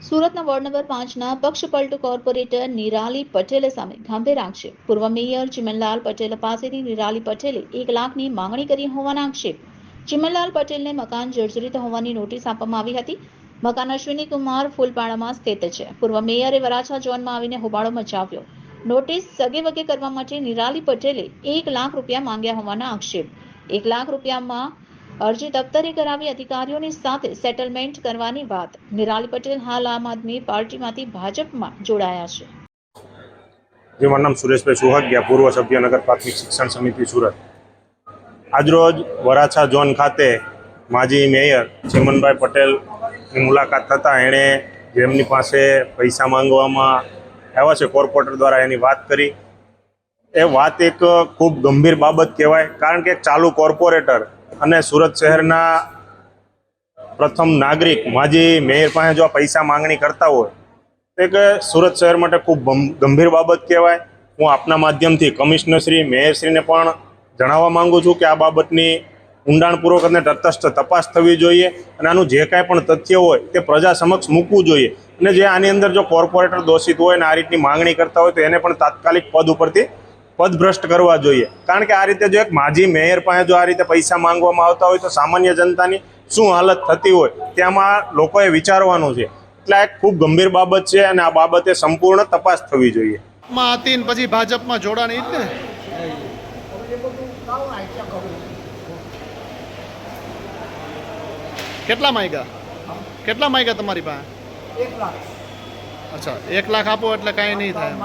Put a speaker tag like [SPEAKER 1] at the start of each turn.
[SPEAKER 1] સુરતના ward number 5ના પક્ષપલટુ corporator Nirali પટેલે સામે ગંભીર આક્ષેપ. પૂર્વ મેયર ચિમનલાલ પટેલ પાસેથી નિરાલી પટેલે 1 લાખની માંગણી કરી હોવાના આક્ષેપ. ચિમનલાલ પટેલને મકાન જર્જરિત હોવાની નોટિસ આપવામાં આવી હતી. મકાન અશ્વિની કુમાર ફૂલપાડામાં સ્થિત છે. પૂર્વ મેયરે વરાછા ઝોનમાં આવીને હોબાળો મચાવ્યો. નોટિસ સગેવગે કરવા માટે નિરાલી પટેલે 1 લાખ રૂપિયા માંગ્યા હોવાના આક્ષેપ. 1 લાખ રૂપિયામાં અરજી દફતરે કરાવી અધિકારીઓની સાથે સેટલમેન્ટ કરવાની વાત. નિરાલી પટેલ હાલ આમ આદમી પાર્ટીમાંથી ભાજપમાં જોડાયા છે.
[SPEAKER 2] જે મારું નામ સુરેશભાઈ સુહાગિયા, પૂર્વ સભ્ય નગર પ્રાથમિક શિક્ષણ સમિતિ સુરત. આજરોજ વરાછા ઝોન ખાતે માજી મેયર ચિમનભાઈ પટેલની મુલાકાત થતાં એણે જેમની પાસે પૈસા માંગવામાં આવ્યા છે કોર્પોરેટર દ્વારા એની વાત કરી. એ વાત એક ખૂબ ગંભીર બાબત કહેવાય, કારણ કે એક ચાલુ કોર્પોરેટર અને સુરત શહેરના પ્રથમ નાગરિક માજી મેયર પાસે જો આ પૈસા માંગણી કરતા હોય તો એક સુરત શહેર માટે ખૂબ ગંભીર બાબત કહેવાય. હું આપના માધ્યમથી કમિશનરશ્રી, મેયરશ્રીને પણ જણાવવા માંગુ છું કે આ બાબતની ઊંડાણપૂર્વક અને તટસ્થ તપાસ થવી જોઈએ અને આનું જે કાંઈ પણ તથ્ય હોય તે પ્રજા સમક્ષ મૂકવું જોઈએ. અને જે આની અંદર જો કોર્પોરેટર દોષિત હોય અને આ રીતની માંગણી કરતા હોય તો એને પણ તાત્કાલિક પદ ઉપરથી પદભ્રષ્ટ કરવા જોઈએ. કારણ કે આ રીતે જો એક માજી મેયર પાસે જો આ રીતે પૈસા માંગવામાં આવતા હોય તો સામાન્ય જનતાની શું હાલત થતી હોય તેમાં લોકોએ વિચારવાનું છે. એટલે આ એક ખૂબ ગંભીર બાબત છે અને આ બાબતે સંપૂર્ણ તપાસ થવી જોઈએ.
[SPEAKER 3] હતી ને પછી ભાજપમાં જોડાણી જ ને. કેટલા માંગ્યા તમારી પાસે?
[SPEAKER 4] 1 લાખ.
[SPEAKER 3] અચ્છા, 1 લાખ આપો એટલે કાંઈ નહીં થાય.